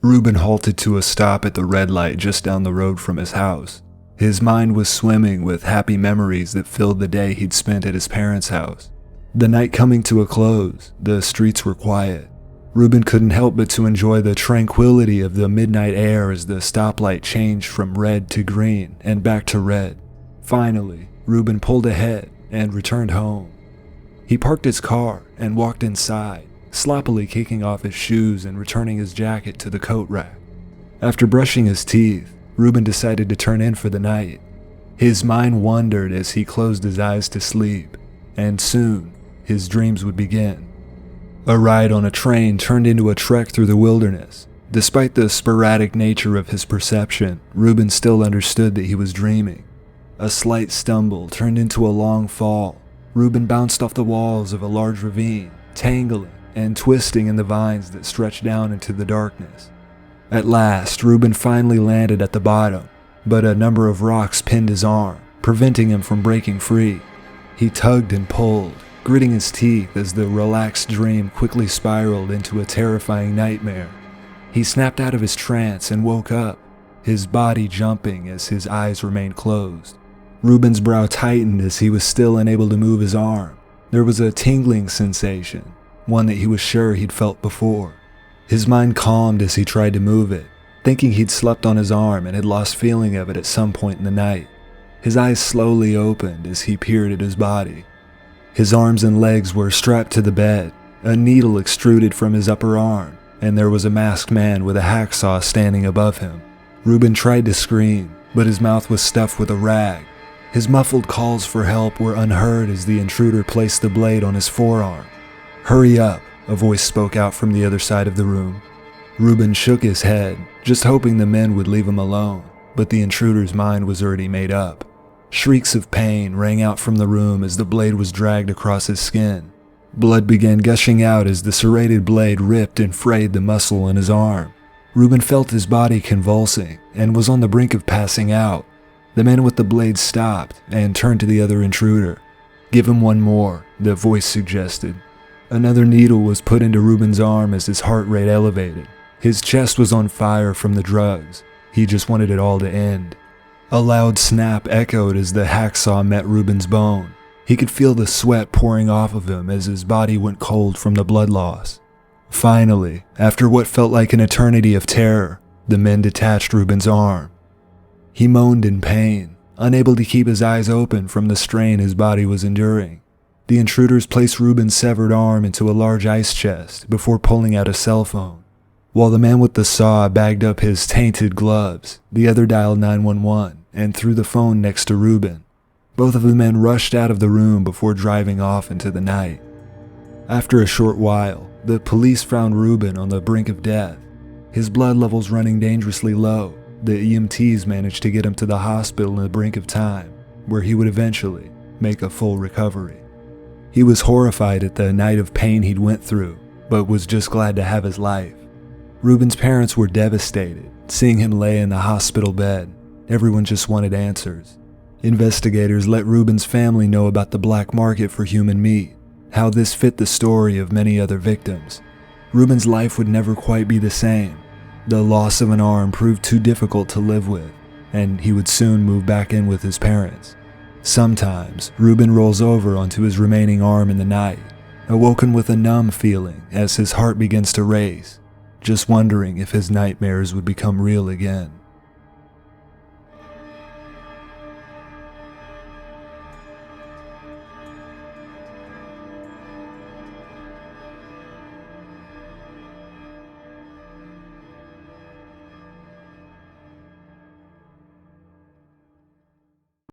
Reuben halted to a stop at the red light just down the road from his house. His mind was swimming with happy memories that filled the day he'd spent at his parents' house. The night coming to a close, the streets were quiet. Reuben couldn't help but to enjoy the tranquility of the midnight air as the stoplight changed from red to green and back to red. Finally, Reuben pulled ahead and returned home. He parked his car and walked inside, sloppily kicking off his shoes and returning his jacket to the coat rack. After brushing his teeth, Reuben decided to turn in for the night. His mind wandered as he closed his eyes to sleep, and soon his dreams would begin. A ride on a train turned into a trek through the wilderness. Despite the sporadic nature of his perception, Reuben still understood that he was dreaming. A slight stumble turned into a long fall. Reuben bounced off the walls of a large ravine, tangling and twisting in the vines that stretched down into the darkness. At last, Reuben finally landed at the bottom, but a number of rocks pinned his arm, preventing him from breaking free. He tugged and pulled, gritting his teeth as the relaxed dream quickly spiraled into a terrifying nightmare. He snapped out of his trance and woke up, his body jumping as his eyes remained closed. Reuben's brow tightened as he was still unable to move his arm. There was a tingling sensation, one that he was sure he'd felt before. His mind calmed as he tried to move it, thinking he'd slept on his arm and had lost feeling of it at some point in the night. His eyes slowly opened as he peered at his body. His arms and legs were strapped to the bed, a needle extruded from his upper arm, and there was a masked man with a hacksaw standing above him. Reuben tried to scream, but his mouth was stuffed with a rag. His muffled calls for help were unheard as the intruder placed the blade on his forearm. "Hurry up," a voice spoke out from the other side of the room. Reuben shook his head, just hoping the men would leave him alone, but the intruder's mind was already made up. Shrieks of pain rang out from the room as the blade was dragged across his skin. Blood began gushing out as the serrated blade ripped and frayed the muscle in his arm. Reuben felt his body convulsing and was on the brink of passing out. The man with the blade stopped and turned to the other intruder. "Give him one more," the voice suggested. Another needle was put into Reuben's arm as his heart rate elevated. His chest was on fire from the drugs. He just wanted it all to end. A loud snap echoed as the hacksaw met Reuben's bone. He could feel the sweat pouring off of him as his body went cold from the blood loss. Finally, after what felt like an eternity of terror, the men detached Reuben's arm. He moaned in pain, unable to keep his eyes open from the strain his body was enduring. The intruders placed Reuben's severed arm into a large ice chest before pulling out a cell phone. While the man with the saw bagged up his tainted gloves, the other dialed 911 and threw the phone next to Reuben. Both of the men rushed out of the room before driving off into the night. After a short while, the police found Reuben on the brink of death, his blood levels running dangerously low. The EMTs managed to get him to the hospital in the brink of time, where he would eventually make a full recovery. He was horrified at the night of pain he'd went through, but was just glad to have his life. Reuben's parents were devastated, seeing him lay in the hospital bed. Everyone just wanted answers. Investigators let Reuben's family know about the black market for human meat, how this fit the story of many other victims. Reuben's life would never quite be the same. The loss of an arm proved too difficult to live with, and he would soon move back in with his parents. Sometimes, Reuben rolls over onto his remaining arm in the night, awoken with a numb feeling as his heart begins to race, just wondering if his nightmares would become real again.